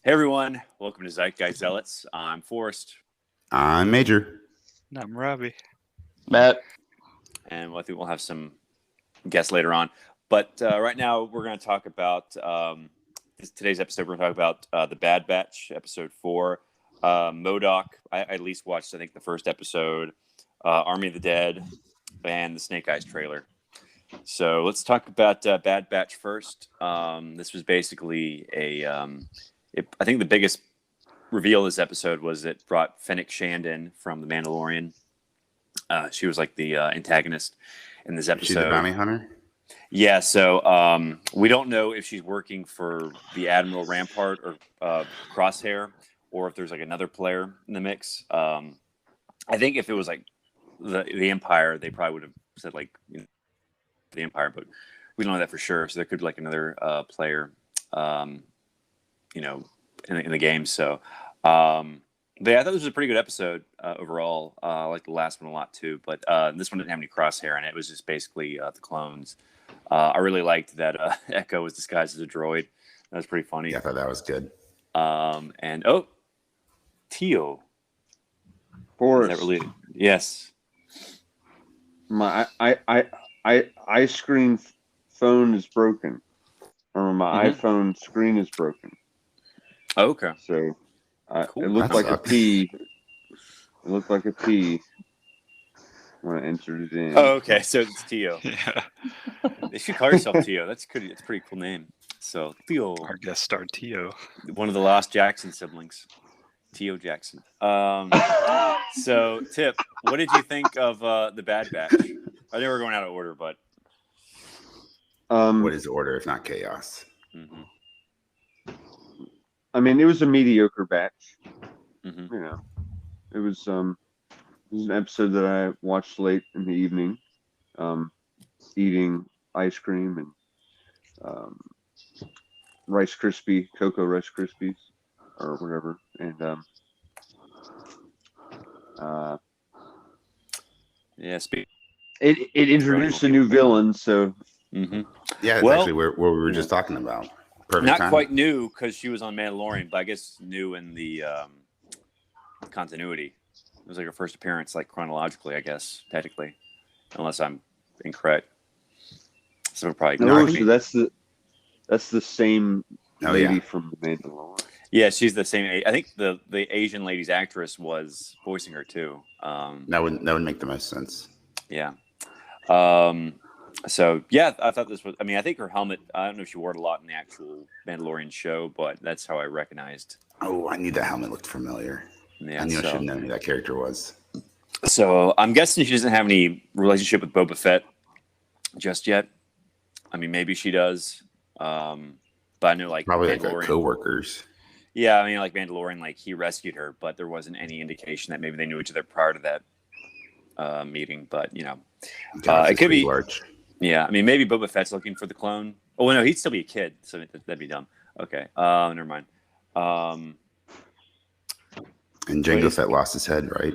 Hey everyone, welcome to Zealots. I'm Forrest, I'm Major. I'm Robbie. Matt. and I think we'll have some guests later on. But right now, we're going to talk about today's episode. We're going to talk about The Bad Batch, episode 4. MODOK. I at least watched, I think, the first episode. Army of the Dead, and the Snake Eyes trailer. So let's talk about Bad Batch first. This was basically I think the biggest reveal of this episode was it brought Fennec Shandon from The Mandalorian. She was like the antagonist in this episode. She's the bounty hunter? Yeah, so we don't know if she's working for the Admiral Rampart or Crosshair, or if there's like another player in the mix. I think if it was like the Empire, they probably would have said like the Empire, but we don't know that for sure. So there could be like another player, in the game. So, but yeah, I thought this was a pretty good episode overall. I like the last one a lot too, but this one didn't have any Crosshair in it. It was just basically the clones. I really liked that Echo was disguised as a droid. That was pretty funny. Yeah, I thought that was good. And Tio. Forrest. Is that related? Yes. My I screen phone is broken. Or my iPhone screen is broken. Okay. So Cool. it looked That like sucks. a P. It looked like a P when I entered it in. Oh, okay. So it's Tio. Yeah, They should call yourself Tio. That's good. It's a pretty cool name. So Tio, our guest star Tio. one of the lost Jackson siblings, Tio Jackson. So Tip, what did you think of the Bad Batch? I think we're going out of order, but What is order if not chaos? mhm. I mean, it was a mediocre batch. Mhm. You know, it was an episode that I watched late in the evening, eating ice cream and Cocoa Rice Krispies, or whatever, and Yeah. it introduced a new villain. So Mhm. Yeah, it's Well, actually where we were yeah. just talking about. Perfect Not time. quite new because she was on Mandalorian, but I guess new in the continuity. It was like her first appearance, like chronologically, I guess, technically, unless I'm incorrect. So we'll probably no, correct me. so that's the same Oh, lady yeah. from The Mandalorian. Yeah, she's the same. I think the Asian lady's actress was voicing her too. That would make the most sense. Yeah. So yeah, I thought this was. I mean, I think her helmet. I don't know if she wore it a lot in the actual Mandalorian show, but that's how I recognized. Oh, I knew that helmet looked familiar. Yeah. I knew I should So, have known who that character was. so I'm guessing she doesn't have any relationship with Boba Fett just yet. I mean, maybe she does. But I know like Probably like Mandalorian. co-workers. Yeah, I mean, like Mandalorian, like he rescued her, but there wasn't any indication that maybe they knew each other prior to that meeting. But it could be. large. Yeah, I mean, maybe Boba Fett's looking for the clone. Oh no, he'd still be a kid, so that'd be dumb. Okay, never mind. And Jango Fett lost his head, right?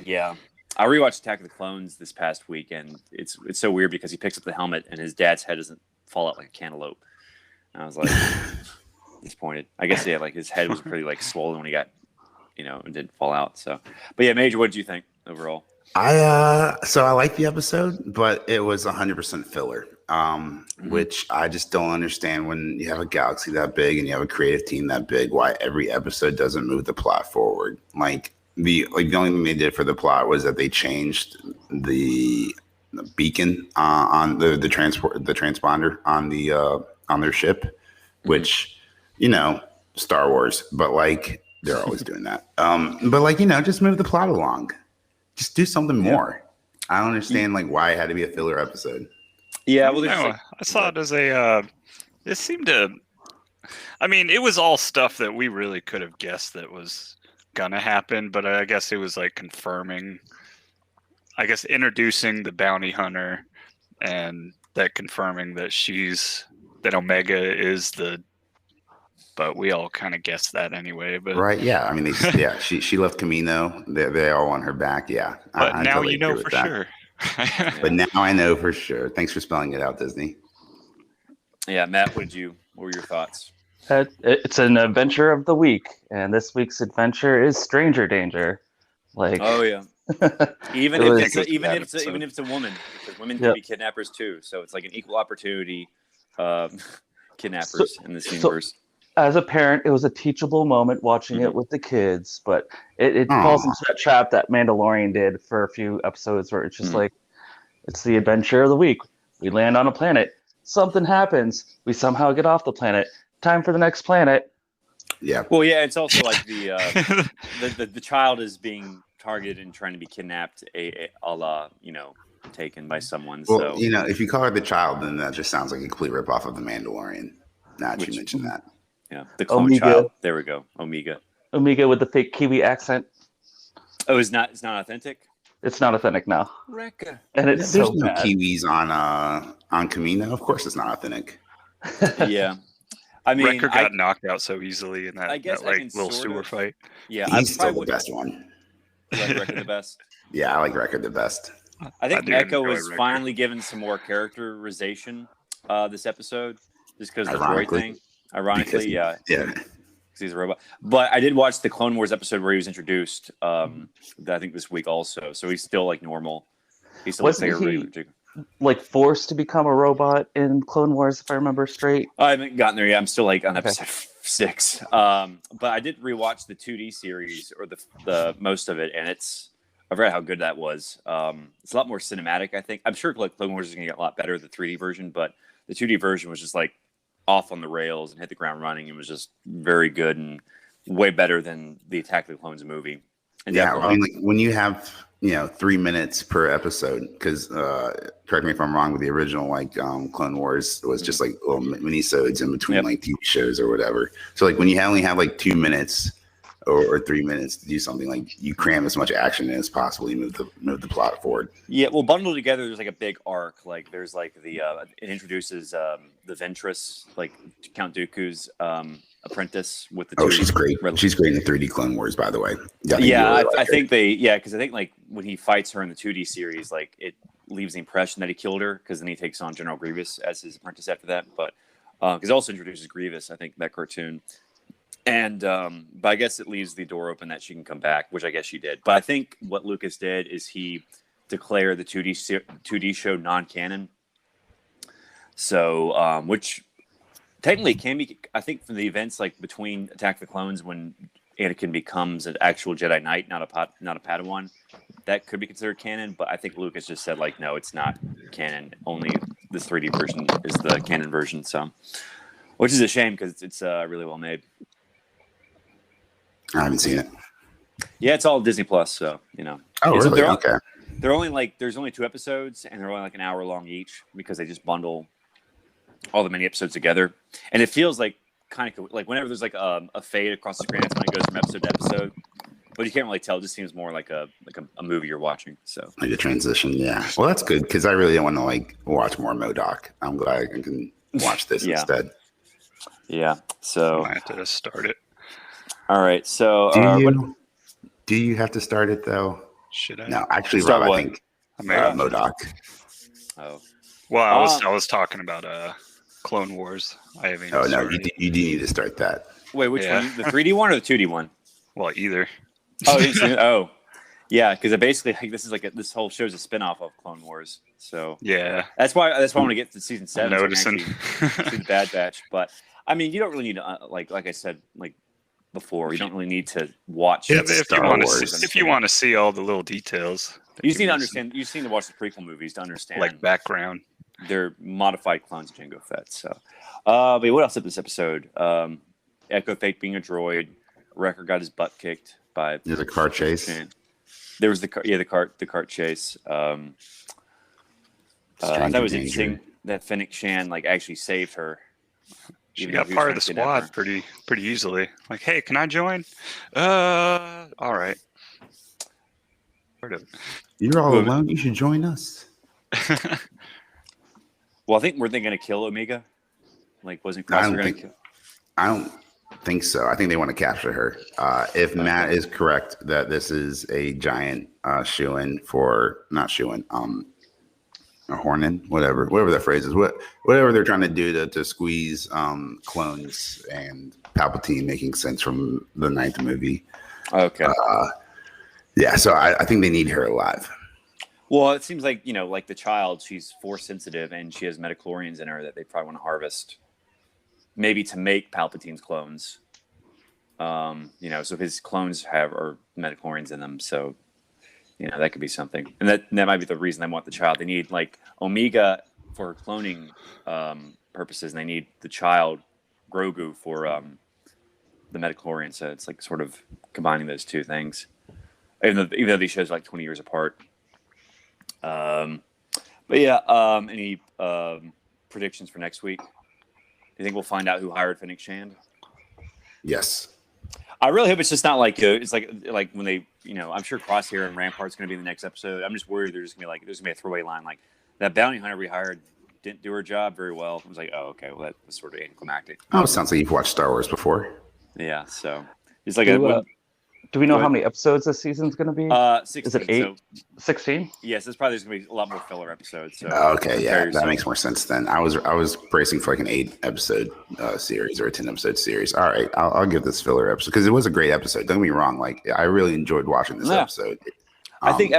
Yeah, I rewatched Attack of the Clones this past week, and it's so weird because he picks up the helmet and his dad's head doesn't fall out like a cantaloupe. And I was like disappointed. I guess like his head was pretty like swollen when he got, and didn't fall out. So, but yeah, Major, what did you think overall? So I like the episode, but it was 100% filler. Which I just don't understand when you have a galaxy that big and you have a creative team that big, why every episode doesn't move the plot forward. Like the only thing they did for the plot was that they changed the beacon on the transponder on their ship, which Star Wars, but like they're always doing that. But like just move the plot along. Just do something more. I don't understand like why it had to be a filler episode. Yeah, I saw it as a. It seemed to. I mean, it was all stuff that we really could have guessed that was gonna happen, but I guess it was like confirming. I guess introducing the bounty hunter, and that confirming that that Omega is the. But we all kind of guessed that anyway. But right, yeah. I mean, she left Camino. They all want her back. Yeah, but I now totally you know agree with for that. sure. But now I know for sure. Thanks for spelling it out, Disney. Yeah, Matt, what were your thoughts? It's an adventure of the week, and this week's adventure is stranger danger. Like, Oh yeah. Even It if was- it's a, even that if it's a, even if it's a woman, because women can Yep. be kidnappers too. So it's like an equal opportunity kidnappers in this universe. as a parent, it was a teachable moment watching it with the kids, but it falls Aw. into that trap that Mandalorian did for a few episodes where it's just Mhm. like, it's the adventure of the week. We land on a planet, something happens, we somehow get off the planet. Time for the next planet. Yeah. Well, yeah, it's also like the child is being targeted and trying to be kidnapped, a la taken by someone. Well, So if you call her the child, then that just sounds like a complete ripoff of the Mandalorian. Now that you mentioned that. yeah, the clone Omega. child. There we go, Omega. Omega with the fake Kiwi accent. Oh, it's not authentic. It's not authentic now, Wrecker. and it's There's so no bad. Kiwis on Kamino. Of course, it's not authentic. Yeah, I mean, Wrecker got knocked out so easily in I that, guess that I like can little sort sewer of- fight. yeah, He's I still the best one. like Wrecker the best. Yeah, I like Record the best. I think do Echo enjoy was Wrecker. finally given some more characterization this episode, just because of the droid Ironically. thing. Ironically, yeah, Yeah. 'cause he's a robot. But I did watch the Clone Wars episode where he was introduced. I think this week also, so he's still like normal. He still looks like a Wasn't he- regular dude. Like forced to become a robot in Clone Wars, if I remember straight. I haven't gotten there yet. I'm still like on Okay. episode 6. But I did rewatch the 2D series or the most of it, and I forgot how good that was. It's a lot more cinematic, I think. I'm sure like Clone Wars is gonna get a lot better, the 3D version, but the 2D version was just like off on the rails and hit the ground running. It was just very good and way better than the Attack of the Clones movie. And Yeah, definitely- I mean, like when you have 3 minutes per episode, because correct me if I'm wrong, with the original Clone Wars, it was just like little mini-sodes in between Yep. like TV shows or whatever. So like when you only have like 2 minutes or 3 minutes to do something, like you cram as much action in as possible, you move the plot forward. Yeah, well, bundled together, there's like a big arc. Like there's like it introduces the Ventress, like Count Dooku's apprentice with the. Oh, two she's great. red- She's great in the 3D Clone Wars, by the way. I think because I think like when he fights her in the 2D series, like it leaves the impression that he killed her, because then he takes on General Grievous as his apprentice after that. But because it also introduces Grievous, I think, that cartoon. And but I guess it leaves the door open that she can come back, which I guess she did. But I think what Lucas did is he declared the 2D show non-canon. So which technically can be, I think, from the events like between Attack of the Clones, when Anakin becomes an actual Jedi Knight, not a Padawan, that could be considered canon. But I think Lucas just said like, no, it's not canon. Only this 3D version is the canon version. So, which is a shame because it's really well made. I haven't seen it. Yeah, it's all Disney Plus, so Oh, It's- really? they're all- Okay. They're only like there's only 2 episodes, and they're only like an hour long each, because they just bundle all the mini episodes together, and it feels like kind of like whenever there's like a fade across the screen, that's when it goes from episode to episode. But you can't really tell; it just seems more like a movie you're watching. So Like a transition, yeah. Well, that's good, because I really want to watch more MODOK. I'm glad I can watch this Yeah. instead. yeah, so I have to start it. all right, so Do you have to start it though? Should I? No, actually, Start Rob, what? I think I mean, MODOK. oh well, I was talking about Clone Wars. I haven't. Even Oh no, started. you do need to start that. wait, which Yeah. one? The 3D one or the 2D one? Well, either. Oh, you didn't see it? Oh, yeah, because basically like this is like this whole show's a spinoff of Clone Wars. So Yeah. that's why I want to get to season 7. I'm so I can noticing. actually see the Bad Batch. But I mean, you don't really need to like I said like before, you don't really need to watch. Yeah, It's but if Star you want Wars. to, if you want to see all the little details, you just need to understand. You just need to watch the prequel movies to understand like background. they're modified clones of Jango Fett. So, but what else in this episode? Echo fake being a droid. Wrecker got his butt kicked by. There's a car chase. There was the cart chase. I thought it was Stranger interesting danger. that Fennec Shan like actually saved her. She even got though he was part of the trying to kidnap squad her. pretty easily. Like, hey, can I join? All right. Part of You're all Well, alone. You should join us. it. Well, I think were they going to kill Omega? Like, wasn't I Crosser don't going to think- kill? I don't think so. I think they want to capture her. If Matt is correct that this is a giant shoe-in for not shoe-in, or Hornin, whatever that phrase is, whatever they're trying to do to squeeze clones and Palpatine making sense from the 9th movie. Okay. Yeah, so I think they need her alive. Well, it seems like, like the child, she's force sensitive and she has metachlorians in her that they probably want to harvest, maybe to make Palpatine's clones. So his clones are metachlorians in them, so that could be something, and that might be the reason they want the child. They need like Omega for cloning purposes, and they need the child Grogu for the metachlorians. So it's like sort of combining those two things, even though these shows are like 20 years apart. But yeah, any predictions for next week? Do you think we'll find out who hired Fennec Shand? Yes. I really hope it's just not like it's like when they, I'm sure Crosshair and Rampart's going to be in the next episode. I'm just worried there's going to be a throwaway line like that bounty hunter we hired didn't do her job very well. I was like, oh, okay, well that was sort of anticlimactic. Oh, it sounds like you've watched Star Wars before. Yeah, so it's like do we know how many episodes this season's going to be? 16. Is it 8? 16? Yes, it's probably there's going to be a lot more filler episodes. So Okay, yeah, that makes more sense then. I was bracing for like an 8-episode series or a 10-episode series. All right, I'll give this filler episode because it was a great episode. Don't get me wrong, like I really enjoyed watching this episode. I think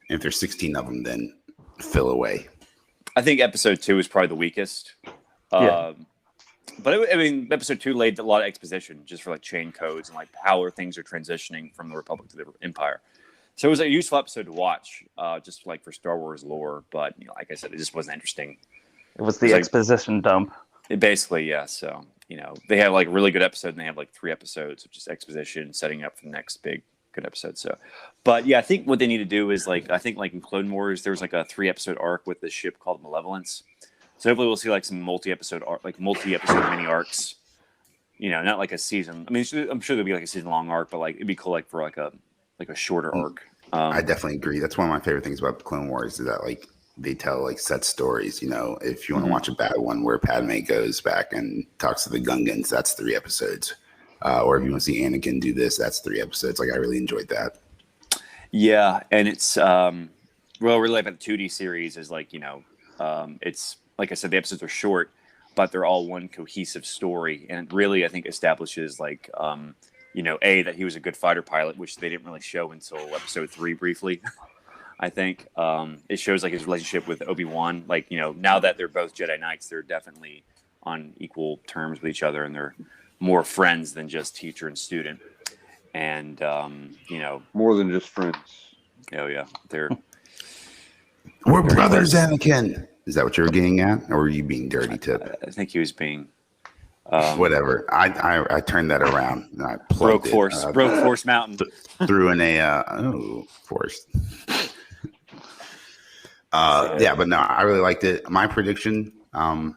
if there's 16 of them, then fill away. I think episode 2 is probably the weakest. But episode 2 laid a lot of exposition just for like chain codes and like how things are transitioning from the Republic to the Empire. So it was a useful episode to watch, just like for Star Wars lore. But like I said, it just wasn't interesting. It was the exposition dump. Basically, yeah. So they have like a really good episode, and they have like 3 episodes of just exposition, setting up for the next big good episode. So, but yeah, I think what they need to do is like in Clone Wars, there was like a 3-episode arc with this ship called Malevolence. So hopefully we'll see like some multi-episode mini arcs. Not like a season. I mean, I'm sure there'll be like a season-long arc, but like it'd be cool like for like a shorter arc. I definitely agree. That's one of my favorite things about the Clone Wars is that like they tell like set stories. If you want to watch a bad one where Padme goes back and talks to the Gungans, that's 3 episodes. Or if you want to see Anakin do this, that's 3 episodes. Like I really enjoyed that. Yeah, and it's really about the 2D series is like it's. Like I said, the episodes are short, but they're all one cohesive story. And it really, I think, establishes like, that he was a good fighter pilot, which they didn't really show until episode 3 briefly. I think it shows like his relationship with Obi-Wan. Like, now that they're both Jedi Knights, they're definitely on equal terms with each other. And they're more friends than just teacher and student. And, more than just friends. Oh, yeah. We're brothers, Anakin. Is that what you were getting at, or were you being dirty, Tip? I think he was being whatever. I turned that around. And I broke Force Mountain. Threw in a force. Yeah, but no, I really liked it. My prediction, I'm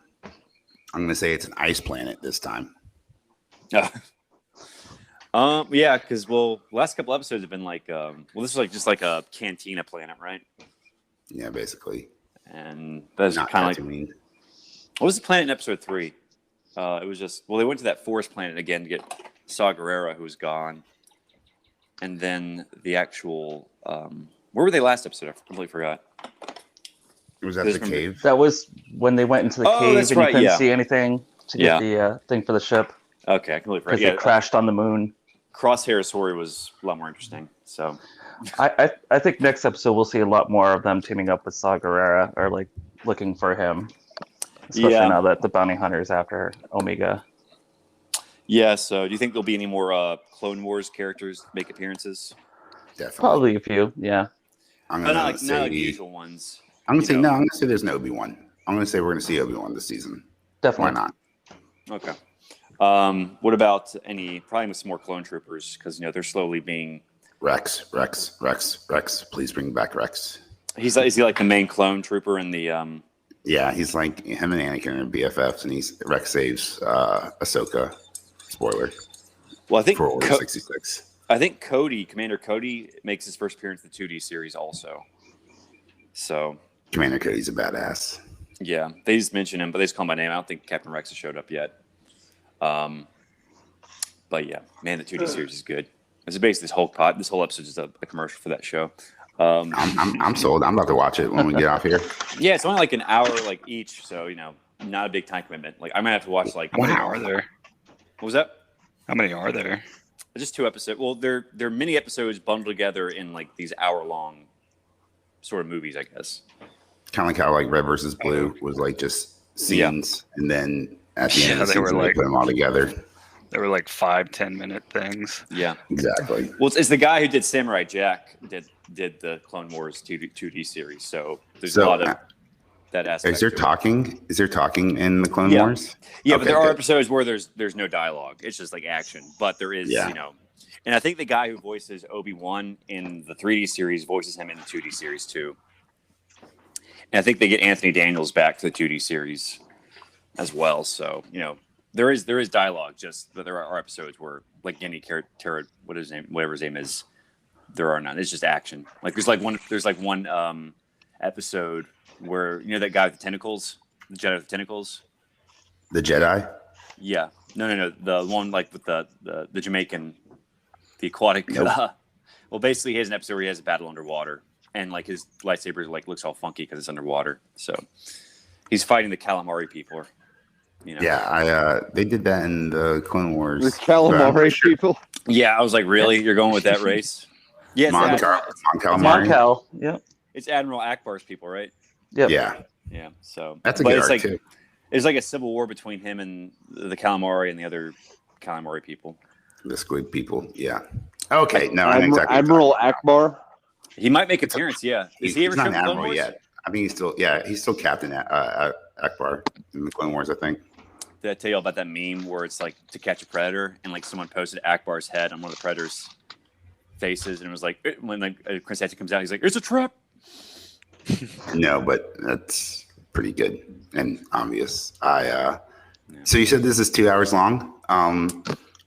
going to say it's an ice planet this time. Yeah, because last couple episodes have been like, this is like just like a Cantina planet, right? Yeah, basically. And that's kind of like, what was the planet in episode 3? It was just, they went to that forest planet again to get Saw Gerrera, who was gone. And then the actual, where were they last episode? I completely forgot. Was that the cave? That was when they went into the cave and you couldn't see anything to get the thing for the ship. Okay, I completely forgot. Because they crashed on the moon. Crosshair's story was a lot more interesting. So I think next episode we'll see a lot more of them teaming up with Saw Gerrera or like looking for him. Especially now that the bounty hunter is after Omega. Yeah, so do you think there'll be any more Clone Wars characters make appearances? Definitely. Probably a few, yeah. I'm gonna not like usual ones. I'm gonna say no. I'm gonna say there's no Obi-Wan. I'm gonna say we're gonna see Obi-Wan this season. Definitely. Why not? Okay. What about probably some more clone troopers? Because they're slowly being Rex. Please bring back Rex. Is he like the main clone trooper in the? Yeah, he's like him and Anakin are BFFs, and Rex saves Ahsoka. Spoiler. Well, I think for Order 66. I think Commander Cody, makes his first appearance in the 2D series also. So Commander Cody's a badass. Yeah, they just mention him, but they just call him by name. I don't think Captain Rex has showed up yet. But yeah, man, the 2D series is good. It's basically this whole episode is a commercial for that show. I'm sold. I'm about to watch it when we get off here. Yeah, it's only like an hour like each, so not a big time commitment. Like I might have to watch like How many are there? What was that? How many are there? Just 2 episodes. Well, they're mini episodes bundled together in like these hour-long sort of movies, I guess. Kind of like how like Red versus Blue was like just scenes, and then at the end of the season they put them all together. They were like 5-10 minute things. Yeah, exactly. Well, it's the guy who did Samurai Jack did the Clone Wars 2D series, so there's a lot of that aspect. Is there talking in the Clone Wars? Yeah, but there are episodes where there's no dialogue. It's just like action. But there is, and I think the guy who voices Obi-Wan in the 3D series voices him in the 2D series too. And I think they get Anthony Daniels back to the 2D series as well. So, there is dialogue, but there are episodes where like Yenny Terra, whatever his name is, there are none. It's just action. Like there's one episode where that guy with the tentacles, the Jedi with the tentacles. The Jedi? Yeah. No. The one like with the Jamaican, the aquatic. Nope. Well, basically, he has an episode where he has a battle underwater, and like his lightsaber like looks all funky because it's underwater. So he's fighting the calamari people. Yeah, they did that in the Clone Wars. The calamari people. Yeah, I was like, really? You're going with that race? Yeah, Mon Mon Cal. Yep. It's Admiral Akbar's people, right? Yep. Yeah. So that's a good arc too. It's like a civil war between him and the calamari and the other calamari people. The squid people. Yeah. Okay. No, Admiral Akbar. He might make an appearance. Yeah. Is he ever not Admiral yet? I think he's still Captain Akbar in the Clone Wars, I think. Did I tell you about that meme where it's like To Catch a Predator and like someone posted Akbar's head on one of the Predator's faces and it was like when like Chris Hatchett comes out, he's like, "It's a trap." No, but that's pretty good and obvious. So you said this is 2 hours long.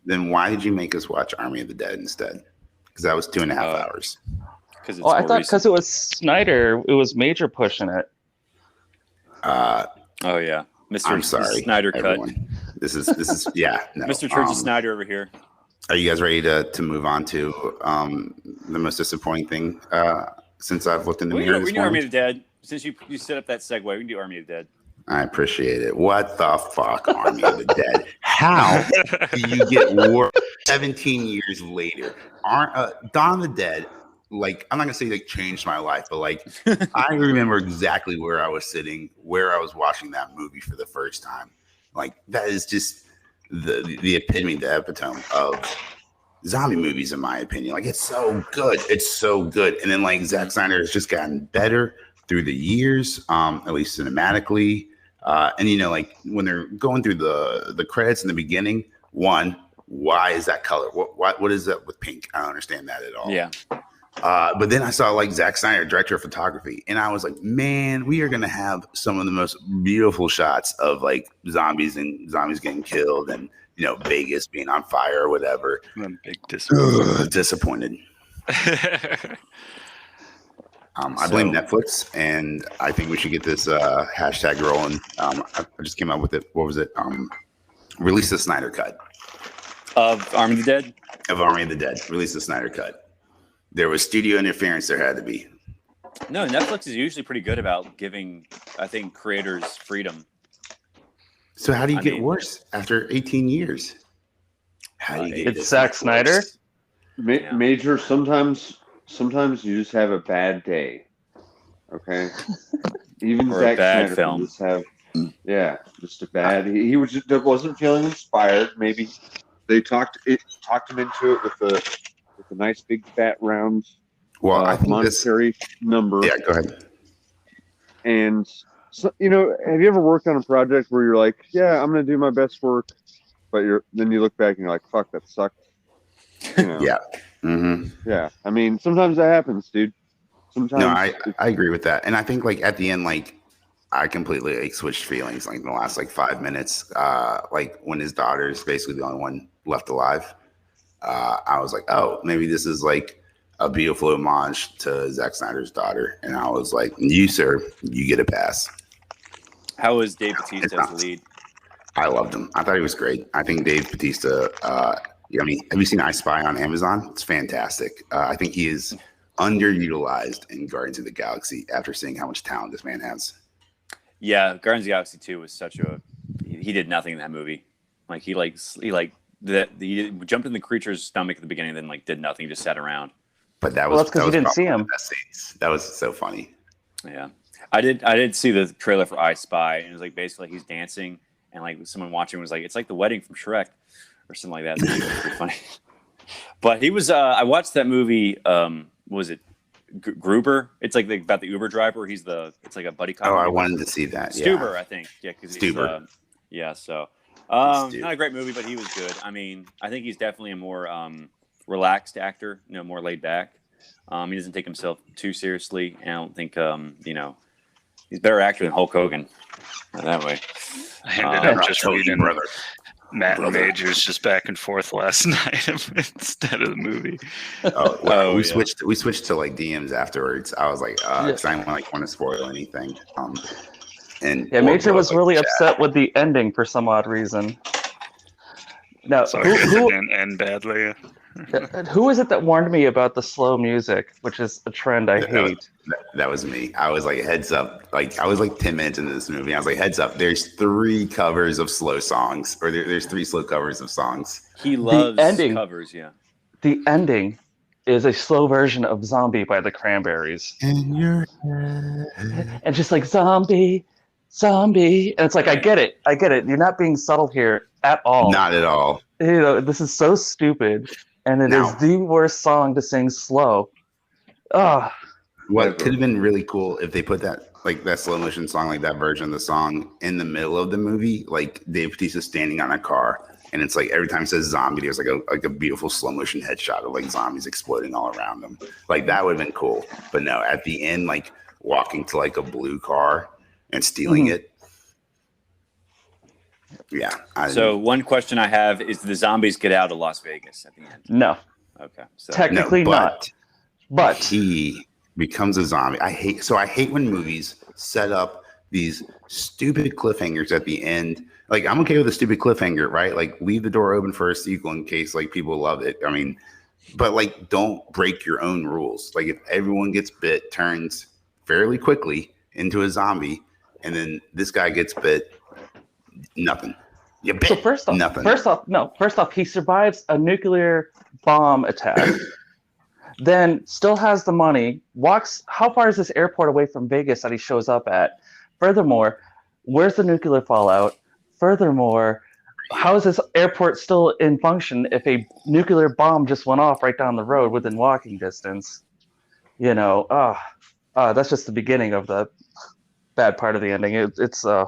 Then why did you make us watch Army of the Dead instead? Because that was 2.5 hours. I thought because it was Snyder, it was Major pushing it. Oh yeah, I'm sorry, Snyder everyone. cut. This is yeah. No. Mr. Church of Snyder over here. Are you guys ready to move on to the most disappointing thing since I've looked in the mirror? We can do Army of the Dead. Since you set up that segue, we can do Army of the Dead. I appreciate it. What the fuck, Army of the Dead? How do you get war 17 years later? Dawn of the Dead, like, I'm not gonna say like changed my life, but like I remember exactly where I was sitting, where I was watching that movie for the first time. Like that is just the epitome, the epitome of zombie movies, in my opinion. Like it's so good. It's so good. And then like Zack Snyder has just gotten better through the years, at least cinematically. And like when they're going through the credits in the beginning, why is that color? What is that with pink? I don't understand that at all. Yeah. But then I saw like Zack Snyder, director of photography, and I was like, man, we are gonna have some of the most beautiful shots of like zombies getting killed, and Vegas being on fire or whatever. I'm big disappointed. I blame Netflix, and I think we should get this hashtag rolling. I just came up with it. What was it? Release the Snyder cut of Army of the Dead. Of Army of the Dead. Release the Snyder cut. There was studio interference. There had to be. No, Netflix is usually pretty good about giving, I think, creators freedom. So how do you get worse after 18 years? How do you get it's Zack Snyder? Major, sometimes you just have a bad day. Okay? Even or Zack a bad Snyder film. Just have, just a bad. He wasn't feeling inspired. Maybe they talked him into it with a nice big fat round I think monetary number. Yeah, go ahead. And so, have you ever worked on a project where you're like, yeah, I'm going to do my best work, but then you look back and you're like, fuck, that sucked. Yeah. Mm-hmm. Yeah. I mean, sometimes that happens, dude. Sometimes. No, I agree with that. And I think like at the end, like I completely like switched feelings like in the last like 5 minutes. Like when his daughter is basically the only one left alive. I was like, oh, maybe this is like a beautiful homage to Zack Snyder's daughter. And I was like, you, sir, you get a pass. How was Dave Bautista as the lead? I loved him. I thought he was great. I think Dave Bautista, have you seen I Spy on Amazon? It's fantastic. I think he is underutilized in Guardians of the Galaxy after seeing how much talent this man has. Yeah, Guardians of the Galaxy 2 was such a he did nothing in that movie. Like he jumped in the creature's stomach at the beginning, and then like did nothing, just sat around. But that was that's because you didn't see him. That was so funny. Yeah, I did see the trailer for I Spy, and it was like basically he's dancing, and like someone watching was like, it's like the wedding from Shrek, or something like that. It was pretty funny. But he was. I watched that movie. What was it? Gruber. It's like about the Uber driver. It's like a buddy cop. Oh, I wanted to see that. Stuber, I think. Yeah, because Stuber. Yeah, so not a great movie, but he was good. I mean, I think he's definitely a more relaxed actor. More laid back. He doesn't take himself too seriously. And I don't think he's a better actor than Hulk Hogan. That way. I ended up just totally, reading brother. Matt and Majors just back and forth last night instead of the movie. We switched to like DMs afterwards. I was like, because I didn't want to spoil anything. And Major was really upset with the ending for some odd reason. Now, who didn't end badly? Who was it that warned me about the slow music, which is a trend I hate? That was me. I was like, heads up. Like, I was like 10 minutes into this movie. I was like, heads up. There's 3 covers of slow songs, or there's 3 slow covers of songs. He loves covers, yeah. The ending is a slow version of Zombie by the Cranberries. And just like zombie. And it's like, I get it. You're not being subtle here at all. Not at all. This is so stupid. And it is the worst song to sing slow. What could have been really cool if they put that slow motion song, like that version of the song, in the middle of the movie, like Dave Bautista standing on a car, and it's like every time it says zombie, there's like a beautiful slow motion headshot of like zombies exploding all around them. Like that would have been cool. But no, at the end, like walking to like a blue car and stealing it. Yeah. So one question I have is: the zombies get out of Las Vegas at the end? No. Okay. So. Technically not. But he becomes a zombie. I hate when movies set up these stupid cliffhangers at the end. Like, I'm okay with a stupid cliffhanger, right? Like, leave the door open for a sequel in case like people love it. I mean, but like, don't break your own rules. Like, if everyone gets bit, turns fairly quickly into a zombie, and then this guy gets bit, nothing. You bit. So first off, he survives a nuclear bomb attack. Then still has the money, walks. How far is this airport away from Vegas that he shows up at? Furthermore, where's the nuclear fallout? Furthermore, how is this airport still in function if a nuclear bomb just went off right down the road within walking distance? That's just the beginning of the bad part of the ending. It's dear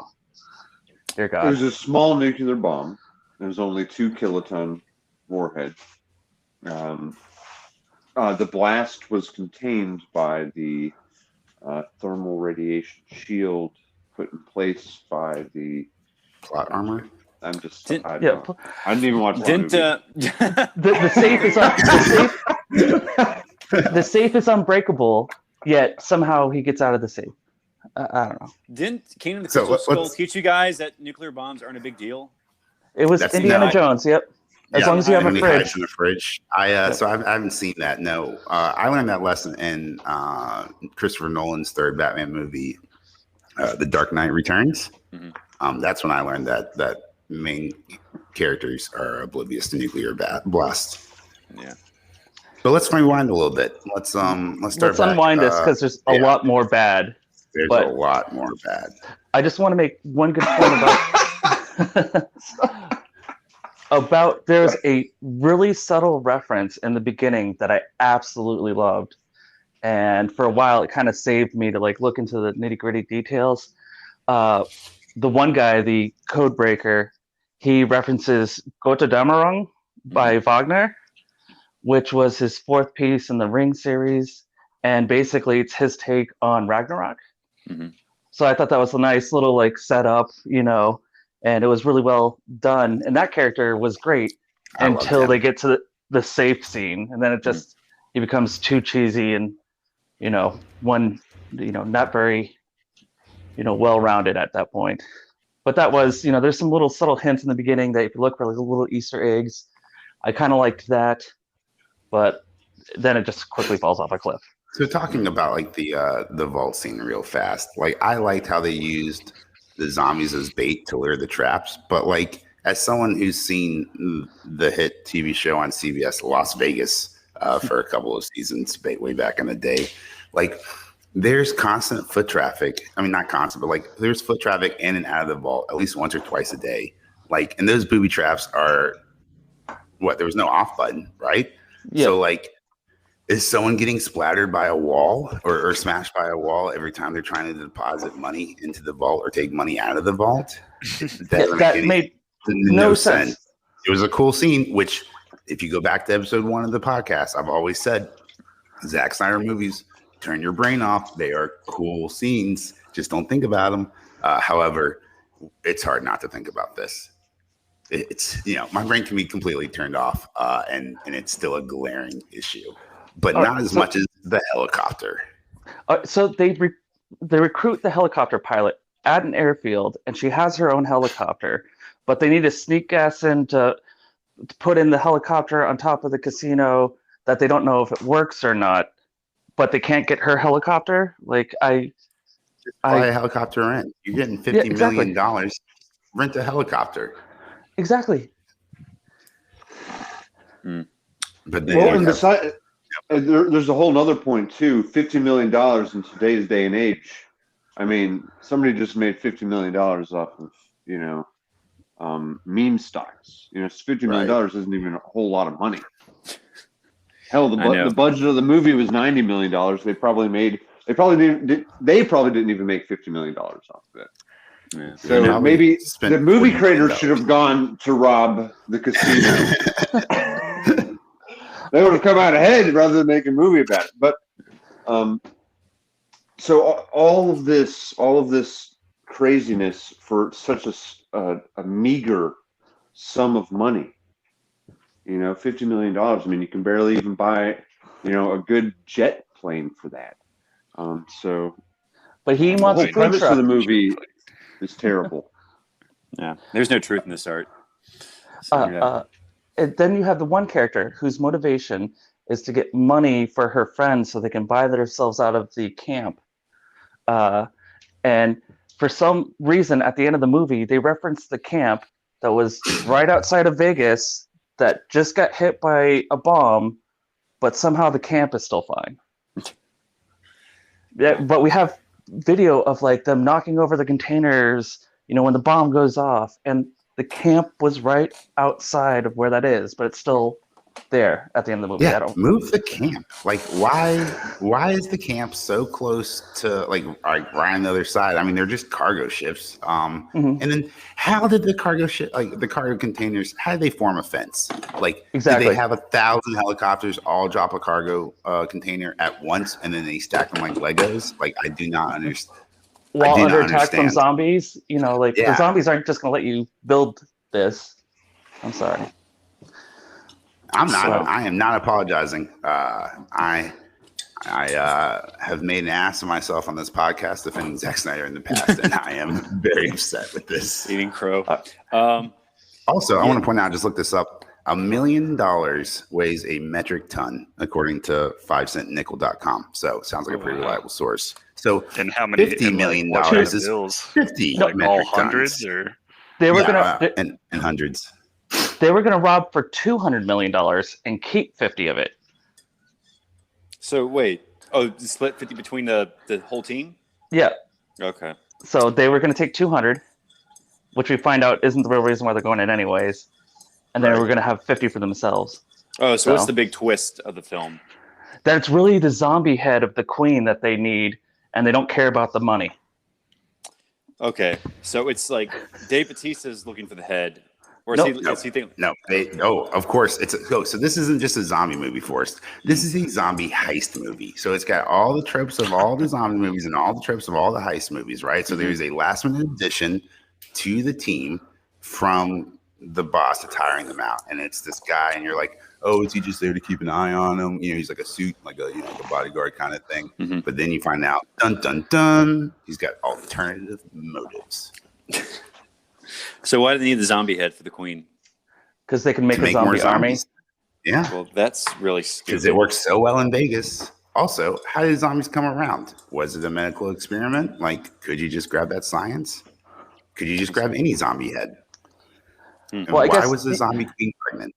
God. It was a small nuclear bomb. It was only 2 kiloton warhead. The blast was contained by the thermal radiation shield put in place by the plot armor. I didn't even watch the safe is the safe is unbreakable, yet somehow he gets out of the safe. I don't know. Didn't Kingdom of the Crystal Skull teach you guys that nuclear bombs aren't a big deal? It was Indiana Jones. Yep. As long as you have a fridge. In the fridge. I haven't seen that. No, I learned that lesson in Christopher Nolan's 3rd Batman movie, The Dark Knight Returns. Mm-hmm. That's when I learned that main characters are oblivious to nuclear blasts. Yeah. But let's rewind a little bit. Let's unwind this because there's a lot more bad. There's a lot more bad. I just want to make one good point about there's a really subtle reference in the beginning that I absolutely loved. And for a while, it kind of saved me to like look into the nitty-gritty details. The one guy, the code breaker, he references Götterdämmerung by Wagner, which was his 4th piece in the Ring series. And basically, it's his take on Ragnarok. Mm-hmm. So I thought that was a nice little like setup, and it was really well done. And that character was great until they get to the safe scene, and then it just he becomes too cheesy and not very well-rounded at that point. But that was there's some little subtle hints in the beginning that if you look for like little Easter eggs, I kind of liked that, but then it just quickly falls off a cliff. So talking about like the vault scene real fast, like I liked how they used the zombies as bait to lure the traps, but like as someone who's seen the hit TV show on CBS Las Vegas for a couple of seasons way back in the day, like there's constant foot traffic. I mean, not constant, but like there's foot traffic in and out of the vault at least once or twice a day. Like, and those booby traps are there was no off button, right? Yeah. So like, is someone getting splattered by a wall or smashed by a wall every time they're trying to deposit money into the vault or take money out of the vault? That made no sense. It was a cool scene, which if you go back to episode 1 of the podcast, I've always said, Zack Snyder movies, turn your brain off. They are cool scenes. Just don't think about them. However, it's hard not to think about this. It's, my brain can be completely turned off and it's still a glaring issue. But not as much as the helicopter. So they recruit the helicopter pilot at an airfield, and she has her own helicopter. But they need to sneak gas in to put in the helicopter on top of the casino that they don't know if it works or not. But they can't get her helicopter. Like Buy a helicopter rent. You're getting $50 million. Rent a helicopter. Exactly. But then there's a whole other point too. $50 million in today's day and age. I mean, somebody just made $50 million off of meme stocks. $50 million isn't even a whole lot of money. Hell, the budget of the movie was $90 million. They probably didn't even make $50 million off of it. Yeah. So maybe the movie creators should have gone to rob the casino. They would have come out ahead rather than make a movie about it. But so all of this craziness for such a meager sum of money, $50 million. I mean, you can barely even buy, a good jet plane for that. But he wants the premise of the movie is terrible. Yeah, there's no truth in this art. And then you have the one character whose motivation is to get money for her friends so they can buy themselves out of the camp. And for some reason, at the end of the movie, they reference the camp that was right outside of Vegas that just got hit by a bomb, but somehow the camp is still fine. Yeah, but we have video of like them knocking over the containers, when the bomb goes off, and the camp was right outside of where that is, but it's still there at the end of the movie. Yeah, move the camp. Like, why is the camp so close to like right on the other side? I mean, they're just cargo ships. And then how did the cargo ship, like the cargo containers, how did they form a fence? Like, exactly. Did they have 1,000 helicopters all drop a cargo container at once and then they stack them like Legos? Like, I do not understand. While under attack from zombies, the zombies aren't just going to let you build this. I'm sorry. I am not apologizing. I have made an ass of myself on this podcast defending Zack Snyder in the past, and I am very upset with this. Eating crow. Also, I want to point out, just look this up. $1 million weighs a metric ton, according to 5centnickel.com. So sounds like a pretty reliable source. So and how many $50 million is bills? 50 like metric all tons. hundreds or they were gonna and hundreds. They were gonna rob for $200 million and keep 50 of it. So wait, split 50 between the whole team? Yeah. Okay. So they were gonna take 200, which we find out isn't the real reason why they're going in anyways, and then we're gonna have 50 for themselves. Oh, so what's the big twist of the film? That it's really the zombie head of the queen that they need, and they don't care about the money. Okay, so it's like Dave Bautista's looking for the head, or No, of course. So this isn't just a zombie movie, Forrest. This is a zombie heist movie. So it's got all the tropes of all the zombie movies and all the tropes of all the heist movies, right? So there's a last minute addition to the team from the boss that's hiring them out, and it's this guy, and you're like, oh, is he just there to keep an eye on him? He's like a suit, like a like a bodyguard kind of thing. Mm-hmm. But then you find out, dun dun dun, he's got alternative motives. So why do they need the zombie head for the queen? Because they can make a zombie army. Yeah. Well, that's really stupid. Because it works so well in Vegas. Also, how did zombies come around? Was it a medical experiment? Like, could you just grab that science? Could you just grab any zombie head? And Well, I why guess was the zombie queen pregnant?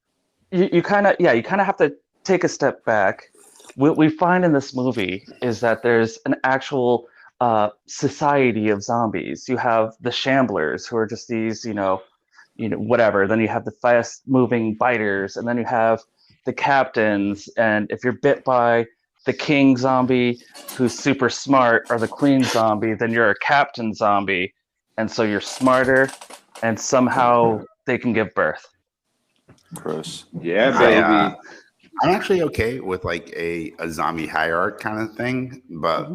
you kind of have to take a step back. What we find in this movie is that there's an actual society of zombies. You have the shamblers, who are just these, whatever. Then you have the fast-moving biters, and then you have the captains. And if you're bit by the king zombie, who's super smart, or the queen zombie, then you're a captain zombie, and so you're smarter, and somehow they can give birth. Gross. Yeah, baby. I'm actually okay with like a zombie hierarchy kind of thing, but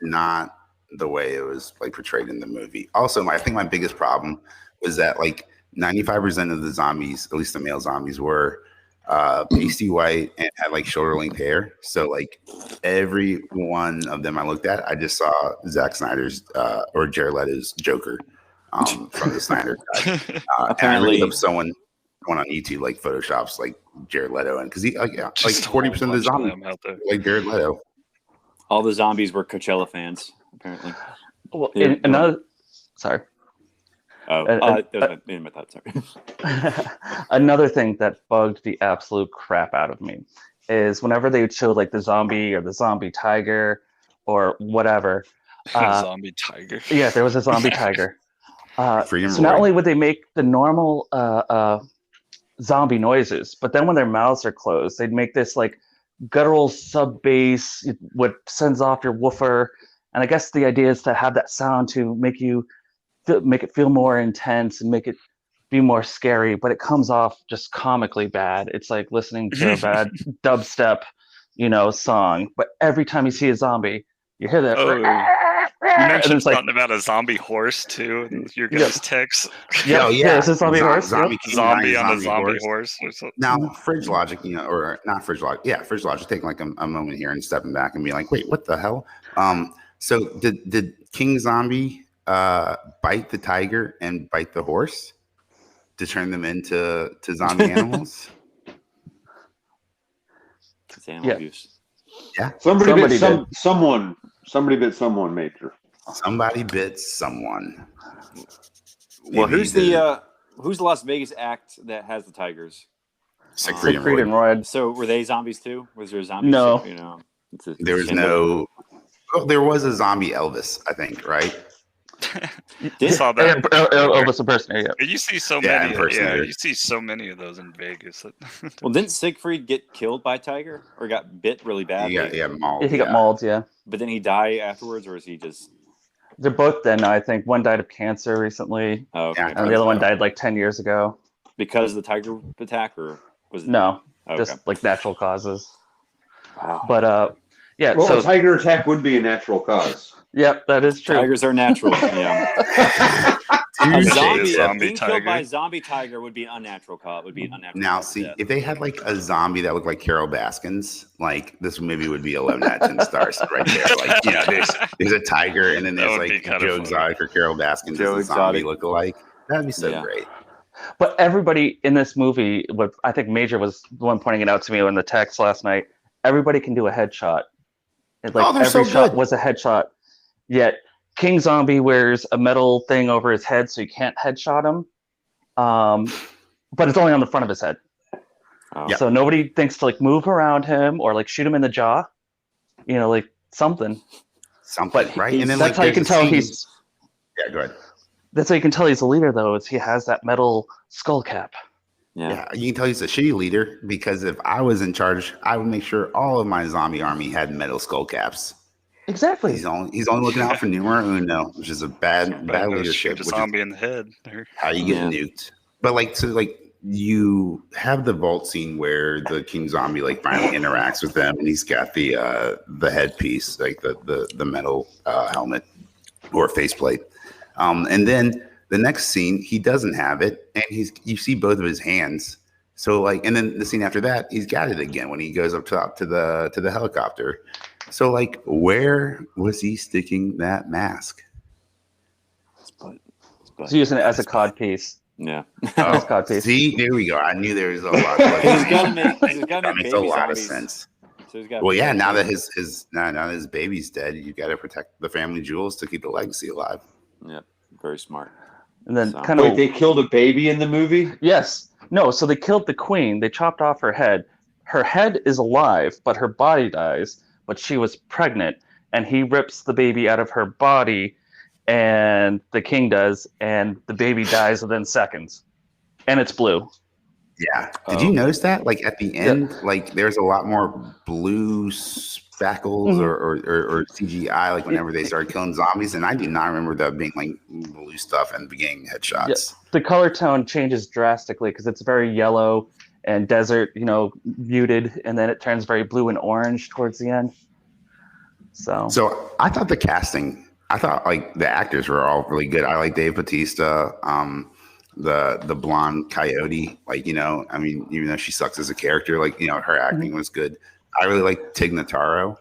not the way it was like portrayed in the movie. Also, I think my biggest problem was that like 95% of the zombies, at least the male zombies, were pasty white and had like shoulder length hair. So like every one of them I looked at, I just saw Zack Snyder's or Jared Leto's Joker from the Snyder Cut. Apparently, and I looked up someone on YouTube like photoshops like Jared Leto, and because he like 40% of the zombies like Jared Leto. all the zombies were Coachella fans. Apparently. Well, Yeah. Sorry. Oh, that was my thought. Sorry. Another thing that bugged the absolute crap out of me is whenever they would show like the zombie or the zombie tiger or whatever. Zombie tiger. Yeah, there was a zombie tiger. Freedom So not Roy. only would they make the normal zombie noises, but then when their mouths are closed, they'd make this like guttural sub bass, what sends off your woofer. And I guess the idea is to have that sound to make it feel more intense and make it be more scary, but it comes off just comically bad. It's like listening to a bad dubstep, song. But every time you see a zombie, you hear that. Oh, you mentioned it's like- something about a zombie horse too. Your guys' text. Yeah, Oh, yeah. it's a zombie horse. Zombie Yep. King Zombie Giant on a zombie horse or something. Now, Fridge Logic, or not Fridge Logic. Yeah, Fridge Logic, taking like a moment here and stepping back and being like, wait, what the hell? So did King Zombie bite the tiger and bite the horse to turn them into zombie animals? It's animal Yeah. abuse. Yeah. Somebody Somebody bit someone. Somebody bit someone, Major. Somebody bit someone. Well, Maybe who's the Las Vegas act that has the tigers? Siegfried and Siegfried and Roy. Roy. So were they zombies too? Was there a zombie? No. There was no. Oh, there was a zombie Elvis, I think, right? I saw that. Elvis impersonator. You see so Yeah, many. Yeah, impersonator. you see so many of those in Vegas. Well, didn't Siegfried get killed by a tiger or got bit really badly? Mauled. He got mauled, yeah. But then he died afterwards, or is he just? They're both dead now. I think one died of cancer recently, Oh, okay. Yeah. and the other one died like 10 years ago. Because of the tiger attack, or was it? No, Okay. just like natural causes. Wow. But yeah. Well, So a tiger attack would be a natural cause. yep, that is true. Tigers are natural. Yeah. A Touche, zombie, Jeff. being killed tiger. by a zombie tiger would be an unnatural cause. Would be an unnatural. Now, cause of see, death. if they had like a zombie that looked like Carol Baskins, like this movie would be 11 out of 10 stars right there. Like, there's a tiger, and then That there's would be like kinda Joe funny. Exotic or Carol Baskins Joe as a zombie Exotic. look-alike. That'd be so Yeah. great. But everybody in this movie, what I think Major was the one pointing it out to me in the text last night. Everybody can do a headshot. It's like Oh, they're every so shot good. was a headshot. Yet King Zombie wears a metal thing over his head, so you can't headshot him. But it's only on the front of his head. Oh. Yeah. So nobody thinks to like move around him or like shoot him in the jaw. Like something. Something, But right? he's- And then that's like how you can there's a tell scene- he's. Yeah, go ahead. That's how you can tell he's a leader, though, is he has that metal skull cap. Yeah. Yeah, you can tell he's a shitty leader because if I was in charge, I would make sure all of my zombie army had metal skull caps. Exactly. He's only looking out for numero uno, which is a bad leadership. Shoot a Which is zombie in the head. how you get nuked. But you have the vault scene where the King Zombie like finally interacts with them, and he's got the headpiece, like the metal helmet or faceplate. And then the next scene, he doesn't have it, and you see both of his hands. So and then the scene after that, he's got it again when he goes up top to the helicopter. So where was he sticking that mask? He's using it as a cod piece. Yeah. As cod piece. See, there we go. I knew there was a lot. He's gotta make That makes a baby lot of zombies. sense. So he's got. Well, yeah. Now that now that his baby's dead, you got to protect the family jewels to keep the legacy alive. Yep, very smart. And then So- kind of Wait, they killed a baby in the movie? yes, no. So they killed the queen. They chopped off her head. Her head is alive, but her body dies. But she was pregnant, and he rips the baby out of her body, and the king does, and the baby dies within seconds, and it's blue. Yeah. Oh. Did you notice that? Like at the end, like there's a lot more blue spackles Mhm. or CGI, like whenever they started killing zombies. And I do not remember that being like blue stuff in the beginning headshots. The color tone changes drastically because it's very yellow and desert, muted, and then it turns very blue and orange towards the end. So I thought like the actors were all really good. I like Dave Bautista, the blonde coyote, like, I mean, even though she sucks as a character, like, her acting was good. I really like Tig Notaro,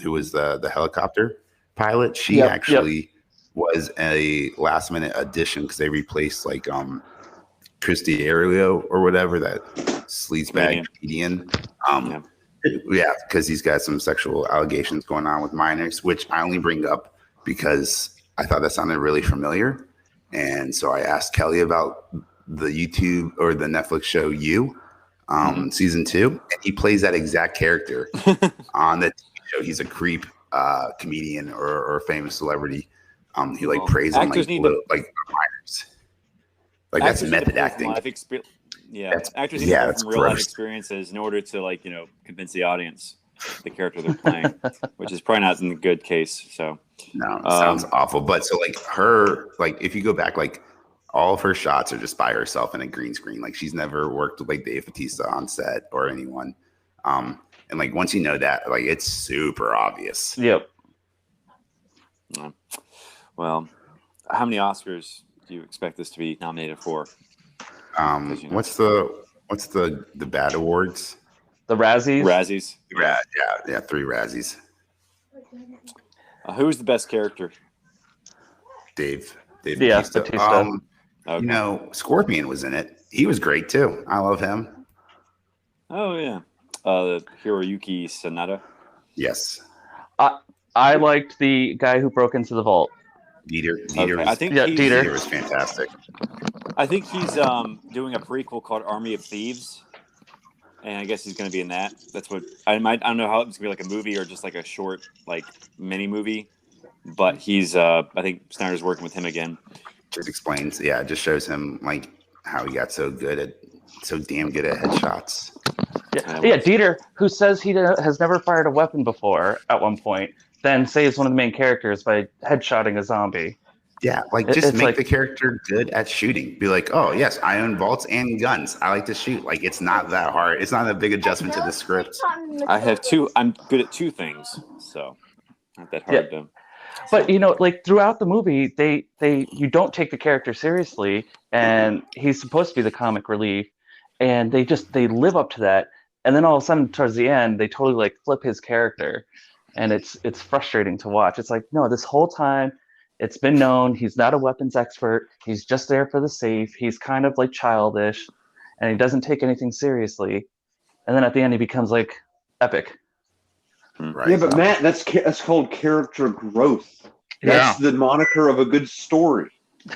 who was the helicopter pilot. She actually was a last minute addition because they replaced like Christy Arilio or whatever, that sleazebag comedian. Yeah, because he's got some sexual allegations going on with minors, which I only bring up because I thought that sounded really familiar. And so I asked Kelly about the YouTube or the Netflix show You, season 2, and he plays that exact character on the TV show. He's a creep comedian or famous celebrity. He like prays on like minors. Like that's method acting. Actors need to from real life experiences in order to convince the audience the character they're playing, which is probably not in a good case. So no, it sounds awful. But so like her, like if you go back, like all of her shots are just by herself in a green screen. Like she's never worked with like Dave Bautista on set or anyone. And like once you know that, like it's super obvious. Yep. Well, how many Oscars do you expect this to be nominated for? What's the bad awards? The Razzies. Yeah, 3 Razzies. Who's the best character? Dave Yeah, Bautista. Okay. Scorpion was in it. He was great too. I love him. Oh yeah, Hiroyuki Sanada. Yes. I liked the guy who broke into the vault. Dieter. Okay. I think Dieter was fantastic. I think he's doing a prequel called Army of Thieves, and I guess he's going to be in that. That's what I don't know how it's going to be, like a movie or just like a short like mini movie, but he's I think Snyder's working with him again. Just explains, it just shows him like how he got so damn good at headshots. Yeah, Dieter, who says he has never fired a weapon before at one point, then saves one of the main characters by headshotting a zombie. Yeah, like just make the character good at shooting. Be like, oh yes, I own vaults and guns. I like to shoot. Like it's not that hard. It's not a big adjustment to the script. I'm good at 2 things, so not that hard to. But like throughout the movie, you don't take the character seriously, and he's supposed to be the comic relief, and they live up to that, and then all of a sudden towards the end, they totally like flip his character, and it's frustrating to watch. It's like, no, this whole time it's been known he's not a weapons expert. He's just there for the safe. He's kind of like childish, and he doesn't take anything seriously. And then at the end, he becomes like epic. Right. Yeah, but Matt, that's called character growth. That's the moniker of a good story.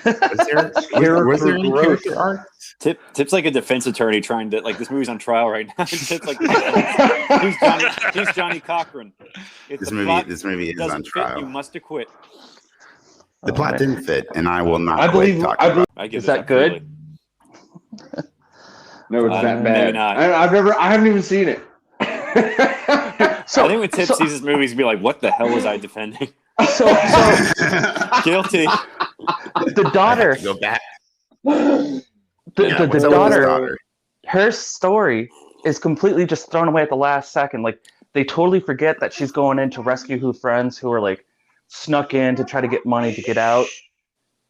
Was there any character arc? Tip's like a defense attorney trying to this movie's on trial right now. Tip's like he's Johnny Cochran. This movie is on trial. You must acquit. The plot didn't fit, and I will not. Is that good? No, it's that bad. Not. I haven't even seen it. So I think when Tip sees this movie, he's gonna be like, "What the hell was I defending?" So Guilty. The daughter. Go back. The daughter. Her story is completely just thrown away at the last second. Like they totally forget that she's going in to rescue her friends who are like snuck in to try to get money to get out,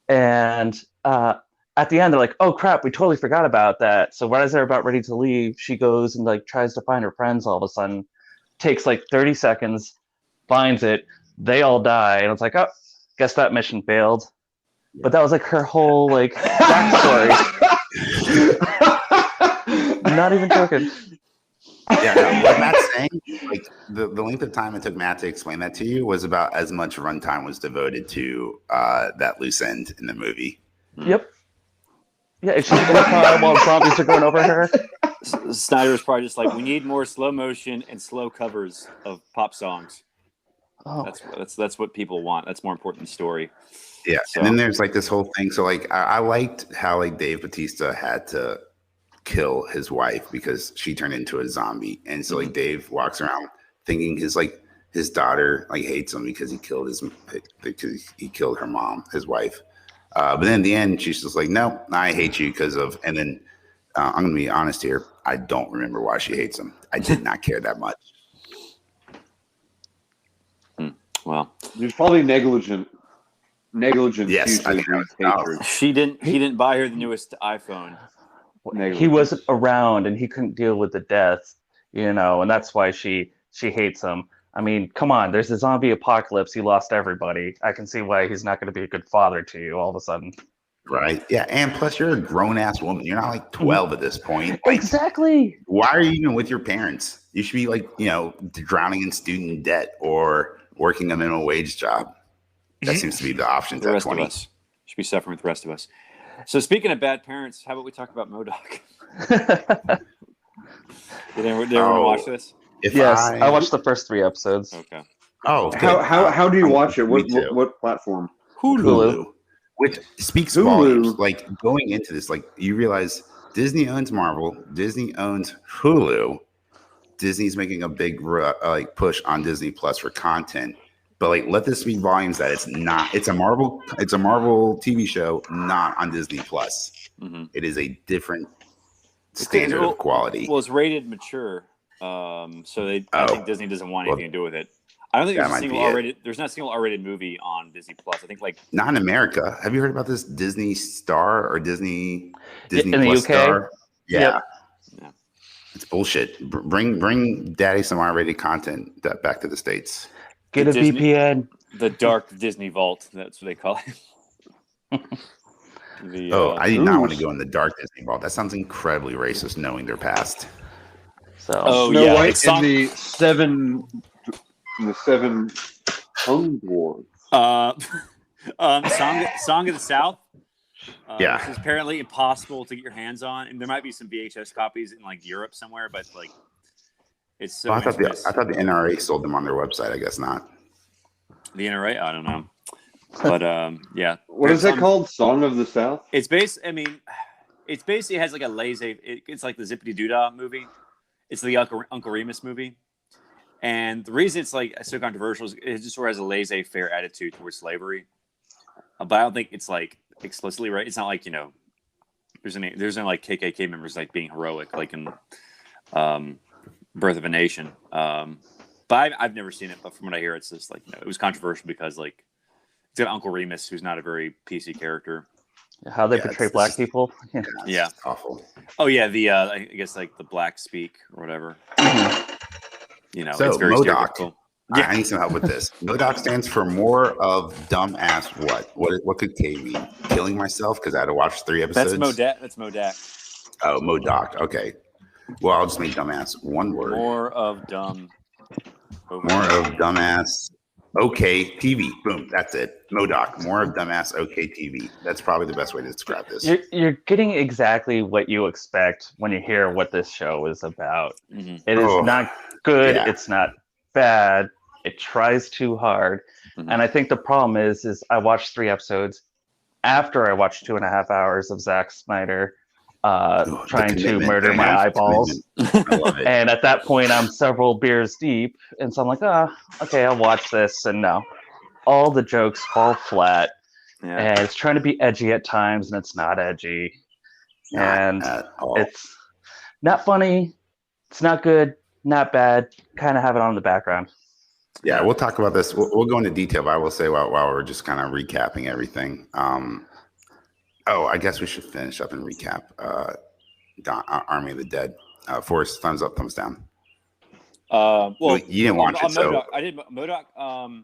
and at the end they're like, oh crap, we totally forgot about that. So right as they're about ready to leave, she goes and like tries to find her friends. All of a sudden takes like 30 seconds, finds it, they all die, and it's like, oh, guess that mission failed. But that was like her whole like backstory. I'm not even joking. Yeah, no, what Matt's saying, like the length of time it took Matt to explain that to you was about as much runtime was devoted to that loose end in the movie. Yep. Yeah, she's in the car while zombies are going over her. Snyder was probably just like, we need more slow motion and slow covers of pop songs. Oh, That's what people want. That's more important than story. Yeah, So- and then there's like this whole thing. So like I liked how like Dave Bautista had to kill his wife because she turned into a zombie, and so like Dave walks around thinking his daughter like hates him because he killed her mom, his wife. But then in the end, she's just like, no, I hate you because of. And then I'm gonna be honest here. I don't remember why she hates him. I did not care that much. Well, There's probably negligent. Yes, I think that was- hatred. he didn't buy her the newest iPhone. he wasn't around and he couldn't deal with the death, and that's why she hates him. I mean, come on, there's a zombie apocalypse. He lost everybody. I can see why he's not going to be a good father to you all of a sudden. Right? Yeah, and plus you're a grown ass woman. You're not like 12 at this point. Like, Exactly. why are you even with your parents? You should be like, drowning in student debt or working a minimum wage job. That seems to be the options The at rest 20. of us should be suffering with the rest of us. So speaking of bad parents, how about we talk about MODOK? Did everyone watch this? If Yes, I watched the first 3 episodes. Okay. Oh, good. How do you watch it? Me too. What platform? Hulu, which speaks Hulu. volumes. Like going into this, like you realize Disney owns Marvel, Disney owns Hulu. Disney's making a big push on Disney Plus for content. But like, let this speak volumes that it's a Marvel TV show, not on Disney Plus. Mm-hmm. It is a different standard of quality. Well, it's rated mature, so I think Disney doesn't want anything to do with it. I don't think there's not a single R-rated movie on Disney Plus. I think like not in America. Have you heard about this Disney Star or Disney in the Plus UK? Star? Yeah. Yep. Yeah. It's bullshit. Bring daddy some R-rated content back to the States. Get a Disney- VPN. the dark Disney vault. That's what they call it. I do not want to go in the dark Disney vault. That sounds incredibly racist, knowing their past. So Oh, Snow yeah, White it's and the seven tongue dwarves. Song of the South. Yeah. Which is apparently impossible to get your hands on, and there might be some VHS copies in like Europe somewhere, but like it's so. I thought the NRA sold them on their website. I guess not. The NRA. I don't know, but yeah. What is that called? Song of the South? It's based. I mean, it's basically has like a laissez. It's like the Zippity Doodah movie. It's the Uncle Remus movie, and the reason it's like so controversial is it just sort of has a laissez-faire attitude towards slavery. But I don't think it's like explicitly right. It's not like there's no like KKK members like being heroic like in Birth of a Nation. But I've never seen it. But from what I hear, it's just like it was controversial because like it's got Uncle Remus, who's not a very PC character. how they portray black people. Yeah. It's awful. Oh yeah, the I guess like the black speak or whatever. So, it's very MODOK. stereotypical. I need some help with this. MODOK stands for more of dumbass what? What could K mean? Killing myself because I had to watch 3 episodes? That's MODOK. Oh, MODOK. Okay. Well, I'll just make dumbass one word. More of dumb. More of dumbass. Okay, TV. Boom. That's it. MODOK. More of dumbass. Okay, TV. That's probably the best way to describe this. You're getting exactly what you expect when you hear what this show is about. Mm-hmm. It is not good. Yeah. It's not bad. It tries too hard. Mhm. And I think the problem is I watched 3 episodes after I watched 2.5 hours of Zack Snyder The trying to commitment. murder my eyeballs. I love it. And at that point, I'm several beers deep. And so I'm like, okay, I'll watch this. And no, all the jokes fall flat. Yeah. And it's trying to be edgy at times, and it's not edgy. And Not at all. it's not funny. It's not good, not bad. Kind of have it on in the background. Yeah, we'll talk about this. We'll go into detail, but I will say while we're just kind of recapping everything. I guess we should finish up and recap Army of the Dead. Forrest, thumbs up, thumbs down. Well, You didn't watch it, so MODOK. I did MODOK.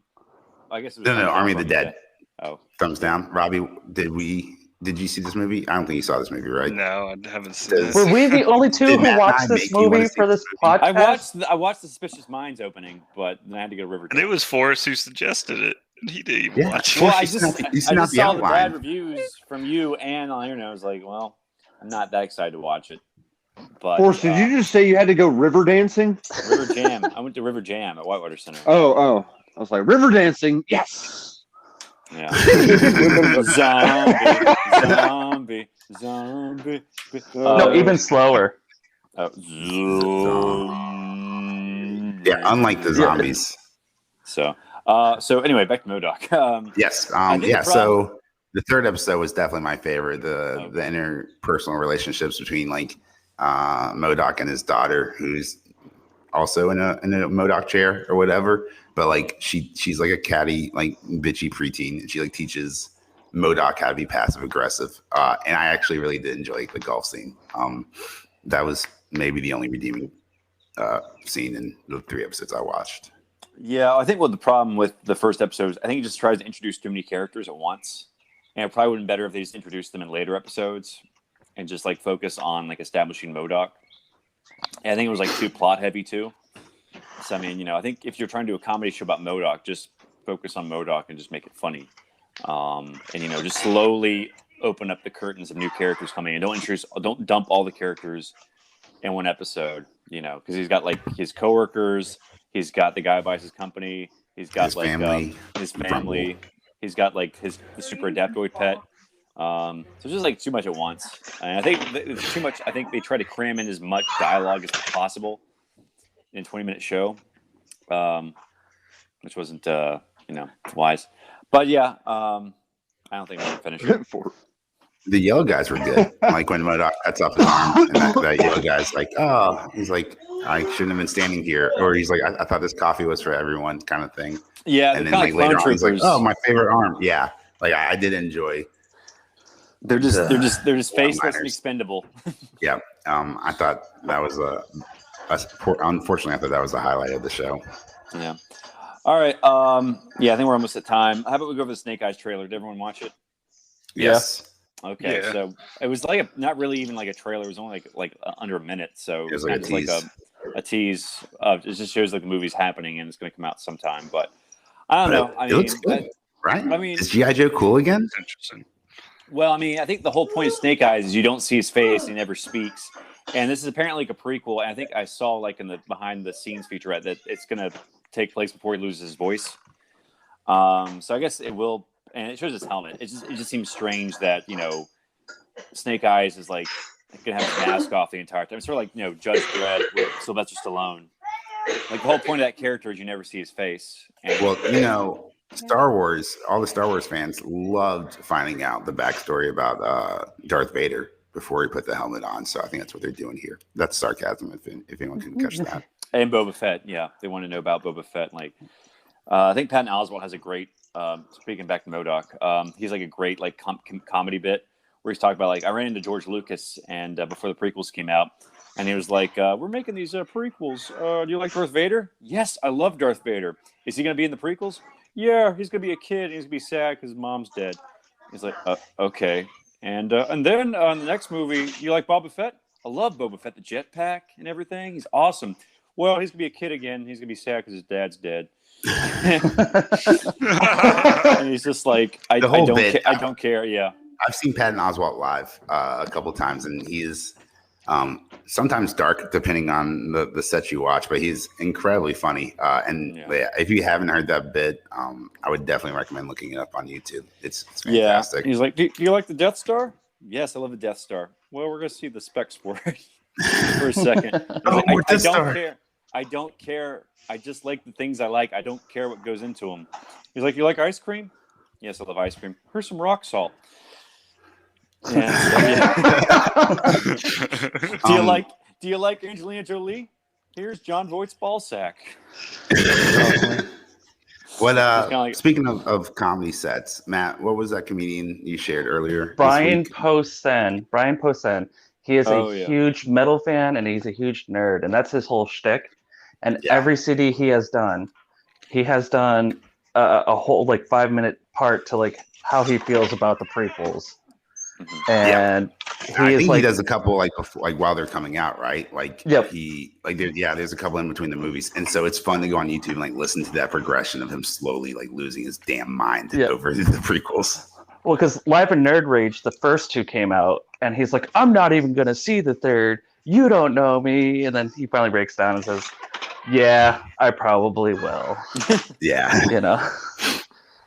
I guess it was no, Army of the Dead. Oh, Thumbs down. Robbie, did we Did you see this movie? I don't think you saw this movie, right? No, I haven't seen Does- it. Were we the only two Did who Matt and watched I this make you wanna movie see for this this movie? podcast? I watched the Suspicious Minds opening, but then I had to go to Riverdale. And it was Forrest who suggested it. He didn't even Yeah. watch it. Well, Well, I you just sent out the- you I sent out just the saw the bad outline. reviews from you and on the internet. I was like, well, I'm not that excited to watch it. But Forrest, did you just say you had to go river dancing? River Jam? I went to River Jam at Whitewater Center. Oh. I was like, river dancing, yes. Yeah. zombie. No, even slower. Yeah, unlike the zombies. So anyway, back to MODOK. Yes. I think the problem- So the third episode was definitely my favorite. The interpersonal relationships between like MODOK and his daughter, who's also in a MODOK chair or whatever. But like she's like a catty, like bitchy preteen, and she like teaches MODOK how to be passive aggressive. And I actually really did enjoy the golf scene. That was maybe the only redeeming scene in the 3 episodes I watched. Yeah, I think what the problem with the first episode is, I think it just tries to introduce too many characters at once. And it probably would have been better if they just introduced them in later episodes and just like focus on like establishing MODOK. And I think it was like too plot heavy too. So I mean, I think if you're trying to do a comedy show about MODOK, just focus on MODOK and just make it funny. And just slowly open up the curtains of new characters coming in. Don't dump all the characters in one episode, because he's got like his coworkers, he's got the guy who buys his company, he's got his family, he's got like the super adaptoid pet. So it's just like too much at once. And I think it's too much. I think they try to cram in as much dialogue as possible in a 20-minute show, which wasn't wise. But yeah, I don't think I'm gonna finish it. The yellow guys were good. Like when MODOK cuts off his arm, and that yellow guy's like, "Oh," he's like, "I shouldn't have been standing here," or he's like, "I thought this coffee was for everyone," kind of thing. Yeah, and then like later on, he's like, "Oh, my favorite arm." Yeah, like I did enjoy. They're just faceless and expendable. Yeah, I thought that was unfortunately, I thought that was the highlight of the show. Yeah. All right. Yeah, I think we're almost at time. How about we go over the Snake Eyes trailer? Did everyone watch it? Yes. Okay. Yeah. So it was like not really even like a trailer. It was only like under a minute. So It was like a kind of tease. a tease. It just shows like the movie's happening and it's going to come out sometime. But I don't know. It looks good, right? I mean, is G.I. Joe cool again? It's interesting. Well, I mean, I think the whole point of Snake Eyes is you don't see his face; he never speaks. And this is apparently like a prequel. And I think I saw like in the behind the scenes featurette that it's going to take place before he loses his voice. So I guess it will, and it shows his helmet. It just seems strange that Snake Eyes is like going to have his mask off the entire time. It's sort of like Judge Dredd with Sylvester Stallone. Like the whole point of that character is you never see his face. And Well, Star Wars, all the Star Wars fans loved finding out the backstory about Darth Vader before he put the helmet on. So I think that's what they're doing here. That's sarcasm, if anyone can catch that. And Boba Fett, yeah, they want to know about Boba Fett. Like, I think Patton Oswalt has a great. Speaking back to MODOK, he's like a great like comedy bit where he's talking about like I ran into George Lucas and before the prequels came out, and he was like, "We're making these prequels. Do you like Darth Vader? Yes, I love Darth Vader. Is he going to be in the prequels? Yeah, he's going to be a kid. And he's going to be sad because his mom's dead." He's like, "Okay." And then the next movie, you like Boba Fett? I love Boba Fett, the jetpack and everything. He's awesome. Well, he's gonna be a kid again. He's gonna be sad because his dad's dead. And he's just like, I don't care. Yeah, I've seen Patton Oswalt live a couple times, and he is sometimes dark depending on the set you watch, but he's incredibly funny. If you haven't heard that bit, I would definitely recommend looking it up on YouTube. It's fantastic. Yeah. He's like, do you like the Death Star? Yes, I love the Death Star. Well, we're gonna see the specs for it for a second. I don't care. I just like the things I like. I don't care what goes into them. He's like, you like ice cream? Yes, I love ice cream. Here's some rock salt. Yeah. Do you like Angelina Jolie? Here's John Voight's ball sack. Speaking of comedy sets, Matt, what was that comedian you shared earlier? Brian Posehn. He is a huge metal fan and he's a huge nerd, and that's his whole shtick. And every CD he has done a whole like 5-minute part to like how he feels about the prequels. and I he is think like, he does a couple like before, like while they're coming out, right? Like Yep. there's a couple in between the movies, and so it's fun to go on YouTube and like listen to that progression of him slowly like losing his damn mind over the prequels. well, because Live and Nerd Rage, the first two came out, and he's like, I'm not even gonna see the third. You don't know me, and then he finally breaks down and says, "Yeah, I probably will." Yeah, You know.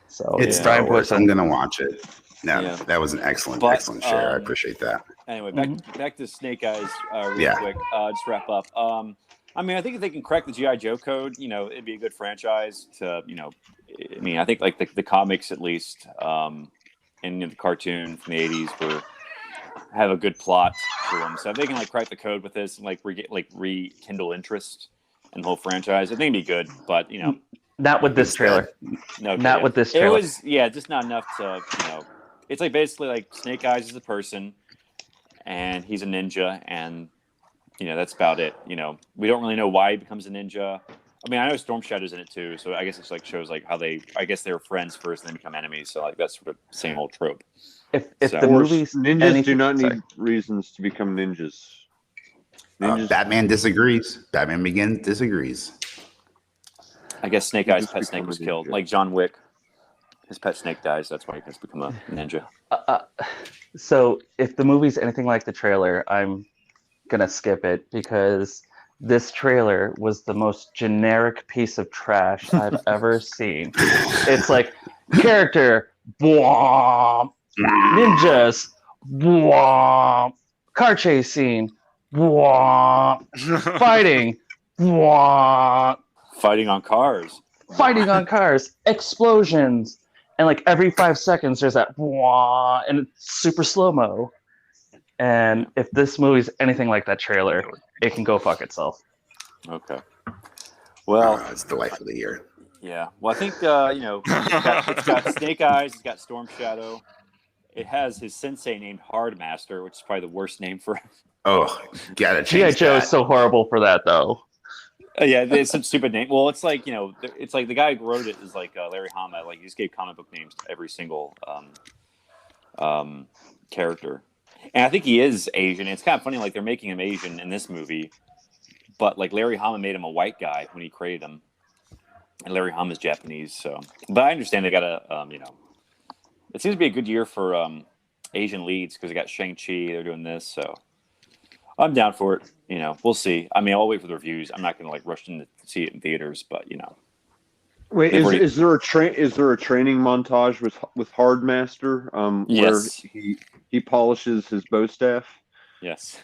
So it's Brian Star Wars. puts in- I'm gonna watch it. No, Yeah. that was an excellent share. I appreciate that. Anyway, back to Snake Eyes real quick. Just wrap up. I mean, I think if they can crack the G.I. Joe code, you know, it'd be a good franchise to, you know, I mean, I think like the comics at least, and the cartoon from the 80s have a good plot to them. So if they can like crack the code with this and like rekindle interest in the whole franchise, I think it'd be good. But, you know, not with this trailer. With this trailer. It was, just not enough to, you know, it's like basically like Snake Eyes is a person and he's a ninja, and, you know, that's about it. You know, we don't really know why he becomes a ninja. I mean, I know Storm Shadow's in it too, so I guess it's like shows like how I guess they were friends first and then become enemies. So like that's sort of same old trope. If the movies, ninjas do not need reasons to become ninjas. Batman disagrees. Batman Begins disagrees. I guess Snake Eyes' pet snake was killed. Like John Wick, his pet snake dies. That's why he has become a ninja. So if the movie's anything like the trailer, I'm gonna skip it because this trailer was the most generic piece of trash I've ever seen. It's like character, bwomp, ninjas, bwomp, car chase scene, bwomp, fighting, bwomp. Fighting on cars. Explosions, and like every 5 seconds there's that wah, and it's super slow-mo. And if this movie's anything like that trailer, it can go fuck itself. Okay. Well, it's the life of the year. Yeah. Well, I think you know, it's got Snake Eyes, it's got Storm Shadow. It has his sensei named Hardmaster, which is probably the worst name for him. Oh, gotta change G.I. Joe that. is so horrible for that, though. Yeah, it's such a stupid name. Well, it's like, you know, it's like the guy who wrote it is like Larry Hama. Like he just gave comic book names to every single character. And I think he is Asian. It's kind of funny, like they're making him Asian in this movie, but like Larry Hama made him a white guy when he created him, and Larry Hama's Japanese. So, but I understand they got a, you know, it seems to be a good year for Asian leads because they got Shang-Chi. They're doing this, so I'm down for it. You know, we'll see. I mean, I'll wait for the reviews. I'm not going to like rush in to see it in theaters, but you know. Wait, is there a training montage with Hardmaster? Yes. Where he polishes his bow staff. Yes.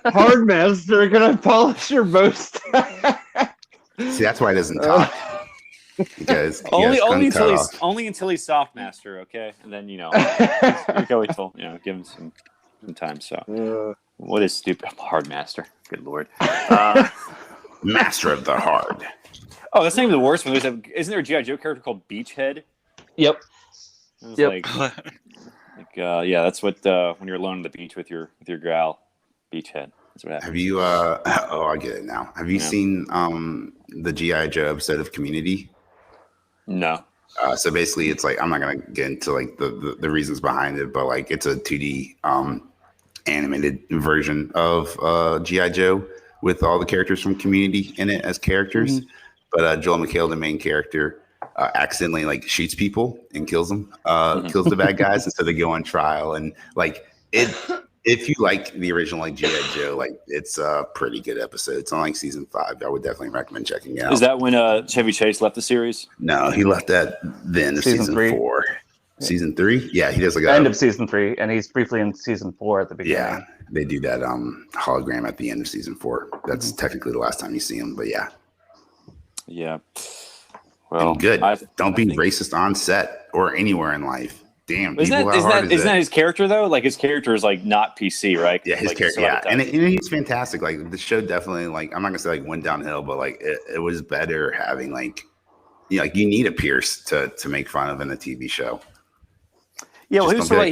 Hardmaster, can I polish your bow staff? See, that's why he doesn't talk. Because only until he's soft master, okay, and then you know, you go wait till, you know, give him some time. So, what is stupid Hardmaster? Good lord. Master of the Hard. Oh, that's not even the worst one. Isn't there a G.I. Joe character called Beachhead? Yep. Like, yeah, that's what when you're alone on the beach with your gal, Beachhead. That's what happens. Have you? Oh, I get it now. Have you seen the G.I. Joe episode of Community? No. So basically, it's like I'm not gonna get into like the reasons behind it, but like it's a 2D animated version of G.I. Joe with all the characters from Community in it as characters. Mm-hmm. But Joel McHale, the main character, accidentally like shoots people and kills them, kills the bad guys, and so they go on trial. And like it, if you like the original like G.I. Joe, like it's a pretty good episode. It's on like season 5. I would definitely recommend checking it out. Is that when Chevy Chase left the series? No, he left that then of season 4. Season 3? Yeah, he does like end of season 3, and he's briefly in season 4 at the beginning. Yeah, they do that hologram at the end of season 4. That's technically the last time you see him, but yeah. Yeah. Well, and good. Don't be racist on set or anywhere in life. Damn. Isn't that his character though? Like his character is like not PC, right? Yeah, his like, character. Yeah, and he's fantastic. Like the show definitely, like I'm not gonna say like went downhill, but like it was better having like, you know, like you need a Pierce to make fun of in a TV show. Yeah, well, he was like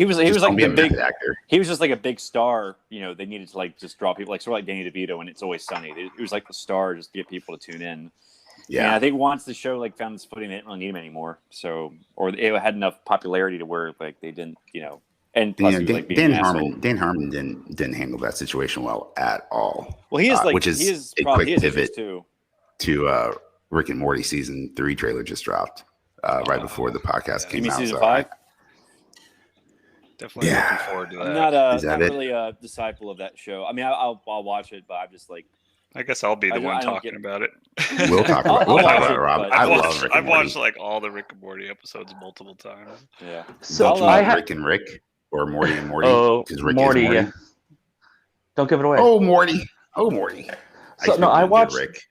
the big actor. He was just like a big star. You know, they needed to like just draw people, like sort of like Danny DeVito and It's Always Sunny. It was like the star just to get people to tune in. And I think once the show like found its footing, they didn't really need him anymore. So, or it had enough popularity to where like they didn't, and plus he was, like, being Dan an asshole. Harmon didn't handle that situation well at all. Well, he is like, which is he is a probably quick his pivot issues too. to Rick and Morty season 3 trailer just dropped right before the podcast came You mean out. season So 5? Definitely looking forward to that. I'm not Is that not it? really a disciple of that show. I mean, I'll watch it, but I'm just like, I guess I'll be the one I don't talking get- about it. we'll talk I'll about watch it, it, Rob. but- I I've love watched, Rick and I've Morty. watched like all the Rick and Morty episodes multiple times. yeah. So Don't you I love have Rick and Rick or Morty and Morty? oh Because Rick Morty. is Morty. Yeah. Don't give it away. Oh, Morty. Oh, Morty. So, used to no, I really dig watched- Rick.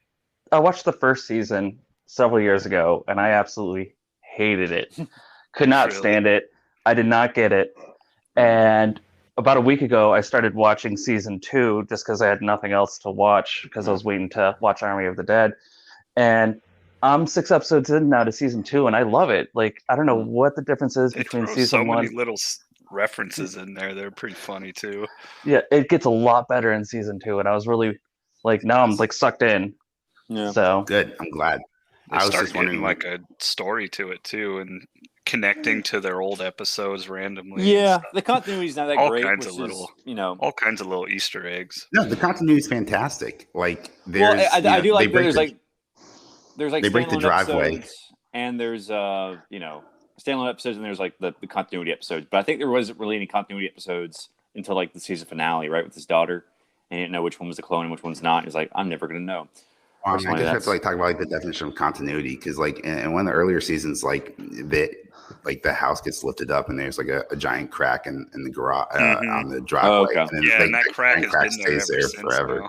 I watched the first season several years ago, and I absolutely hated it. Could not Really? stand it. I did not get it. And about a week ago, I started watching season 2 just because I had nothing else to watch because I was waiting to watch Army of the Dead. And I'm 6 episodes in now to season 2, and I love it. Like, I don't know what the difference is They between throw season so 1. many little references in there. They're pretty funny too. Yeah, it gets a lot better in season 2, and I was really like, now I'm like sucked in. Yeah. So Good. I'm glad. They I was start just getting wondering, like a story to it too, and connecting to their old episodes randomly. and Yeah, stuff. the continuity's not that All great, kinds which of little- is, all kinds of little Easter eggs. no, the continuity is fantastic. Like, well, there's, I do like that there's the like they break the standalone driveway. episodes, and there's standalone episodes, and there's like the continuity episodes. But I think there wasn't really any continuity episodes until like the season finale, right, with his daughter, and he didn't know which one was the clone and which one's not. He's like, I'm never gonna know. I guess Personally, we have to that's- like talk about like the definition of continuity because like in one of the earlier seasons, like the house gets lifted up and there's like a giant crack in the garage on the driveway. Oh, okay. And then, Yeah, like, and that crack has been there stays ever there since forever. now.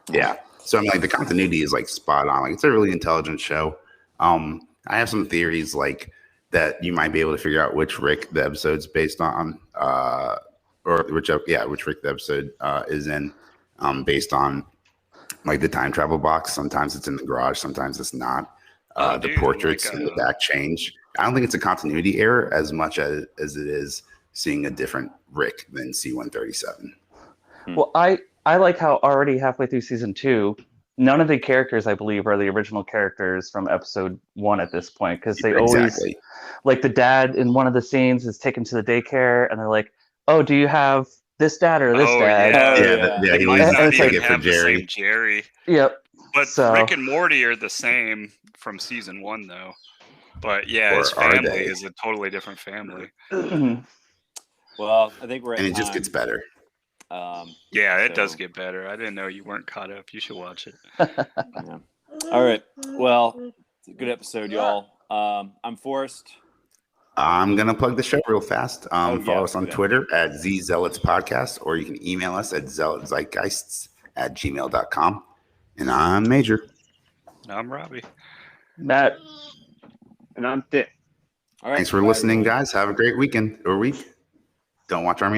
Yeah. So I mean, like the continuity is like spot on. Like it's a really intelligent show. I have some theories like that you might be able to figure out which Rick the episode's based on, or which Rick the episode is in, based on like the time travel box. Sometimes it's in the garage, sometimes it's not. Oh, The dude, portraits like, in the back change. I don't think it's a continuity error as much as it is seeing a different Rick than C-137. well, I like how already halfway through season 2, none of the characters I believe are the original characters from episode 1 at this point because they always like the dad in one of the scenes is taken to the daycare and they're like, oh, do you have this dad or this Oh, dad? Oh, Yeah, yeah. They he might leaves and not it's even like- for have the Jerry. same Jerry. Yep. But So- Rick and Morty are the same from season 1, though. But yeah, Or his are family they? is a totally different family. Mhm. Well, I think we're at And it just time. gets better. Yeah, it does So- get better. I didn't know you weren't caught up. You should watch it. Yeah. All right. Well, it's a good episode, y'all. I'm Forrest. I'm going to plug the show real fast. Oh, yeah, Follow us on do that. Twitter at ZZealots Podcast, or you can email us at zealotzeitgeists@gmail.com. And I'm Major. And I'm Robbie. Matt. And I'm thick. All right. Thanks for bye, listening, everyone. guys. Have a great weekend or week. Don't watch Army.